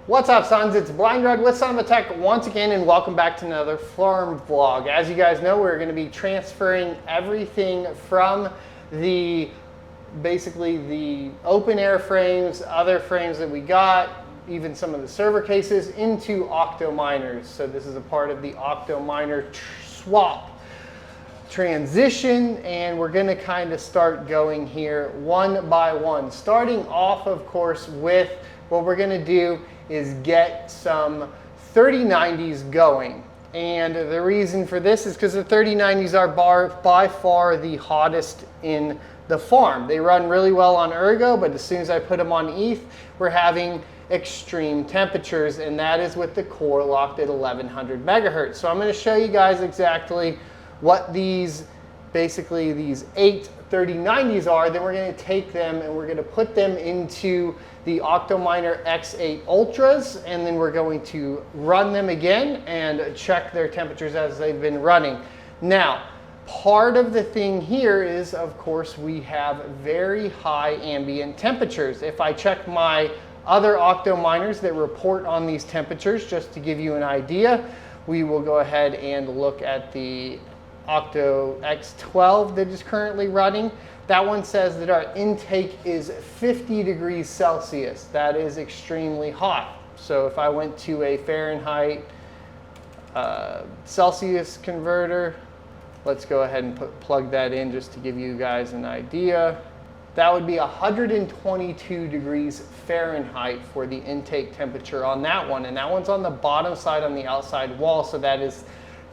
What's up, sons? It's Blind Red with Son of a Tech once again, and welcome back to another farm vlog. As you guys know, we're going to be transferring everything from basically the open air frames, other frames that we got, even some of the server cases, into Octominers. So this is a part of the Octominer swap transition, and we're going to kind of start going here one by one, starting off, of course, with what we're going to do is get some 3090s going. And the reason for this is because the 3090s are by far the hottest in the farm. They run really well on Ergo, but as soon as I put them on ETH, we're having extreme temperatures, and that is with the core locked at 1100 megahertz. So I'm going to show you guys exactly what these 8 3090s are. Then we're going to take them and we're going to put them into the Octominer X8 Ultras, and then we're going to run them again and check their temperatures as they've been running. Now, part of the thing here is, of course, we have very high ambient temperatures. If I check my other Octominers that report on these temperatures, just to give you an idea, we will go ahead and look at the Octo X12 that is currently running. That one says that our intake is 50 degrees Celsius. That is extremely hot. So if I went to a Fahrenheit Celsius converter, let's go ahead and plug that in just to give you guys an idea. That would be 122 degrees Fahrenheit for the intake temperature on that one. And that one's on the bottom side on the outside wall, so that is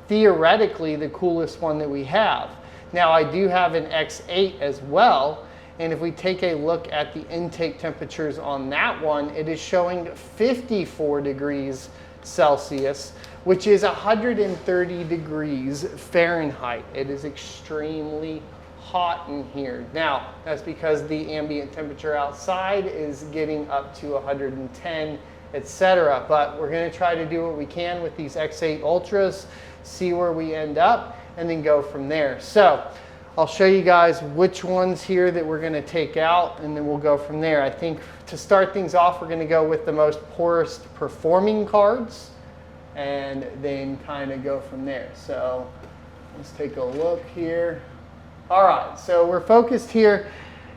theoretically the coolest one that we have. Now, I do have an X8 as well, and if we take a look at the intake temperatures on that one, it is showing 54 degrees Celsius, which is 130 degrees Fahrenheit. It is extremely hot in here. Now, that's because the ambient temperature outside is getting up to 110, etc. But we're going to try to do what we can with these X8 Ultras, see where we end up, and then go from there. So I'll show you guys which ones here that we're going to take out, and then we'll go from there. I think to start things off, we're going to go with the most poorest performing cards, and then kind of go from there. So let's take a look here. All right, so we're focused here,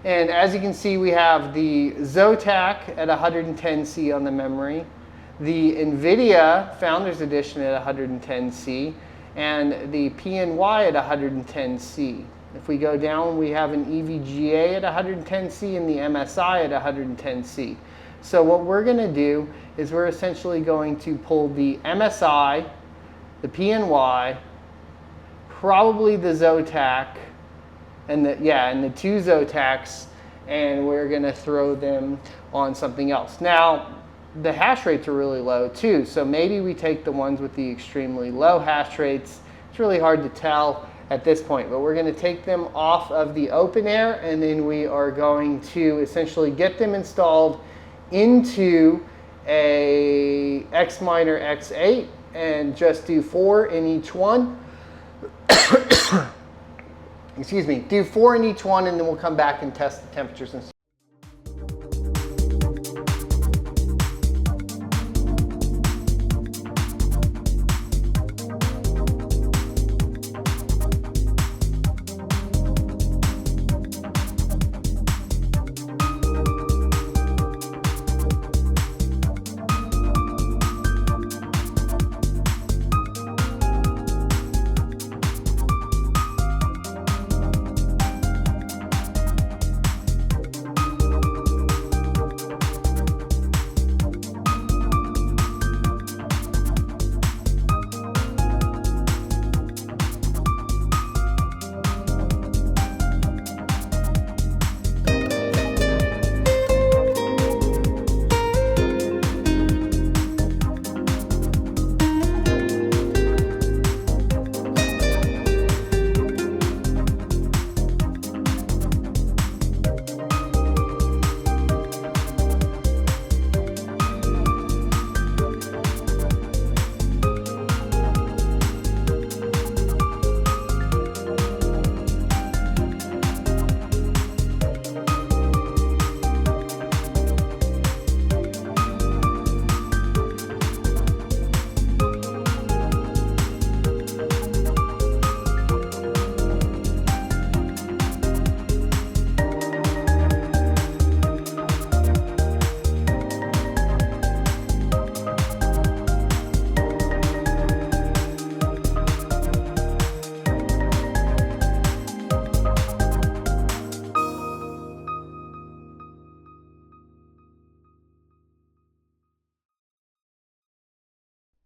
and as you can see, we have the Zotac at 110C on the memory, the NVIDIA Founders Edition at 110C, and the PNY at 110C. If we go down, we have an EVGA at 110C and the MSI at 110C. So what we're going to do is we're essentially going to pull the MSI, the PNY, probably the Zotac, and the two Zotacs, and we're going to throw them on something else. Now, the hash rates are really low too, so maybe we take the ones with the extremely low hash rates. It's really hard to tell at this point, but we're going to take them off of the open air, and then we are going to essentially get them installed into a Xminer X8 and just do 4 in each one. Excuse me, do 4 in each one, and then we'll come back and test the temperatures and stuff.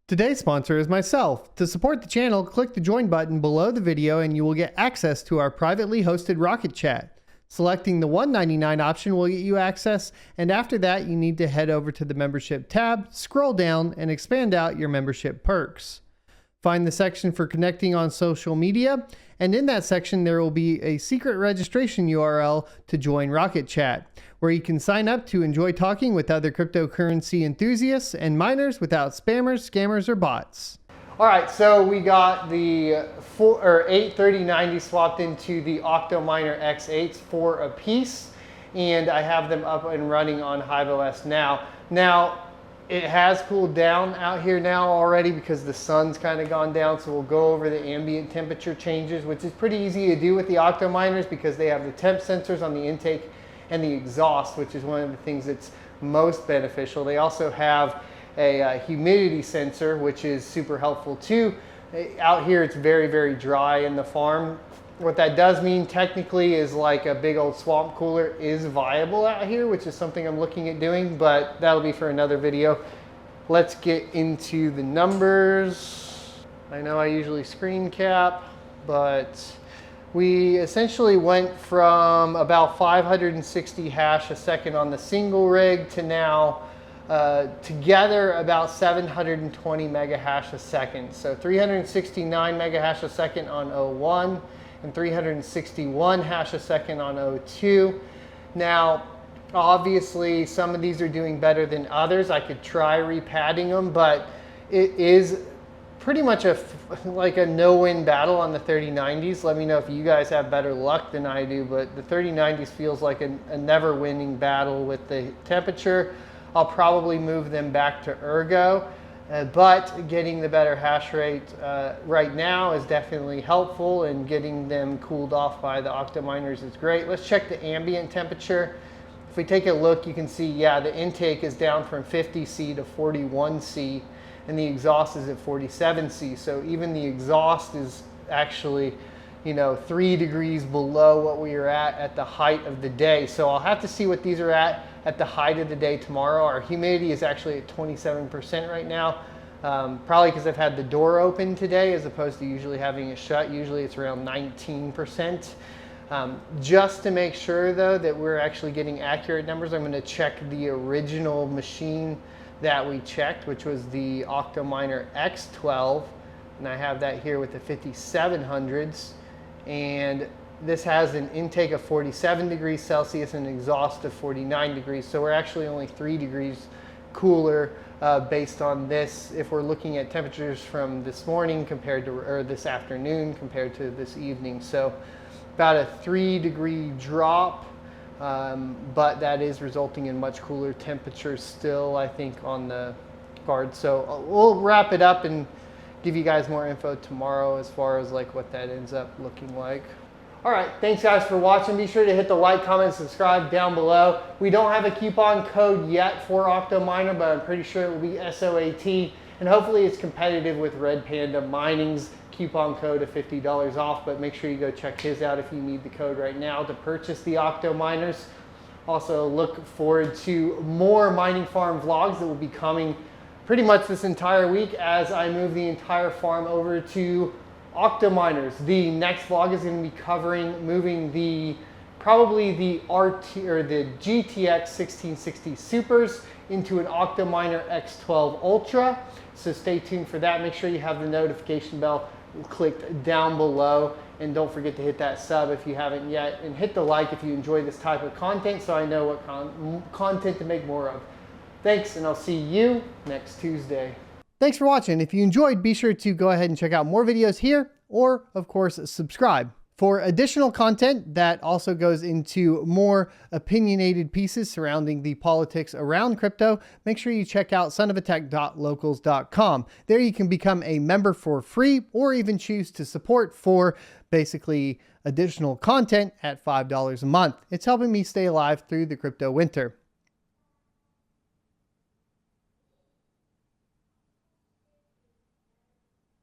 Today's sponsor is myself. To support the channel, click the join button below the video and you will get access to our privately hosted Rocket Chat. Selecting the $1.99 option will get you access, and after that you need to head over to the membership tab, scroll down, and expand out your membership perks. Find the section for connecting on social media, and in that section there will be a secret registration URL to join Rocket Chat, where you can sign up to enjoy talking with other cryptocurrency enthusiasts and miners without spammers, scammers, or bots. All right, so we got the 8 3090 swapped into the Octominer X8s, 4 a piece, and I have them up and running on HiveOS now. Now, it has cooled down out here now already because the sun's kind of gone down, so we'll go over the ambient temperature changes, which is pretty easy to do with the Octominers because they have the temp sensors on the intake and the exhaust, which is one of the things that's most beneficial. They also have a humidity sensor, which is super helpful too. Out here it's very, very dry in the farm. What that does mean technically is like a big old swamp cooler is viable out here, which is something I'm looking at doing, but that'll be for another video. Let's get into the numbers. I know I usually screen cap, but we essentially went from about 560 hash a second on the single rig to now together about 720 mega hash a second. So 369 mega hash a second on 01 and 361 hash a second on 02. Now, obviously some of these are doing better than others. I could try repadding them, but it is pretty much like a no-win battle on the 3090s. Let me know if you guys have better luck than I do, but the 3090s feels like a never-winning battle with the temperature. I'll probably move them back to Ergo, but getting the better hash rate right now is definitely helpful, and getting them cooled off by the Octominers is great. Let's check the ambient temperature. If we take a look, you can see, yeah, the intake is down from 50C to 41C, and the exhaust is at 47C. So even the exhaust is actually, you know, 3 degrees below what we were at the height of the day. So I'll have to see what these are at the height of the day tomorrow. Our humidity is actually at 27% right now, probably because I've had the door open today as opposed to usually having it shut. Usually it's around 19%. Just to make sure though that we're actually getting accurate numbers, I'm going to check the original machine that we checked, which was the Octominer X12, and I have that here with the 5700s, and this has an intake of 47 degrees Celsius and an exhaust of 49 degrees. So we're actually only 3 degrees cooler based on this if we're looking at temperatures from this morning compared to, or this afternoon compared to this evening. So about a 3-degree drop, but that is resulting in much cooler temperatures still, I think, on the card. So we'll wrap it up and give you guys more info tomorrow as far as like what that ends up looking like. All right, thanks guys for watching. Be sure to hit the like, comment, subscribe down below. We don't have a coupon code yet for Octominer, but I'm pretty sure it will be SOAT, and hopefully it's competitive with Red Panda Mining's coupon code of $50 off, but make sure you go check his out if you need the code right now to purchase the Octominers. Also look forward to more mining farm vlogs that will be coming pretty much this entire week as I move the entire farm over to Octominers. The next vlog is going to be covering moving probably the GTX 1660 Supers into an Octominer X12 Ultra. So stay tuned for that. Make sure you have the notification bell clicked down below, and don't forget to hit that sub if you haven't yet, and hit the like if you enjoy this type of content so I know what content to make more of. Thanks, and I'll see you next Tuesday. Thanks for watching. If you enjoyed, be sure to go ahead and check out more videos here, or of course subscribe. For additional content that also goes into more opinionated pieces surrounding the politics around crypto, make sure you check out sonofatech.locals.com. There you can become a member for free, or even choose to support for basically additional content at $5 a month. It's helping me stay alive through the crypto winter.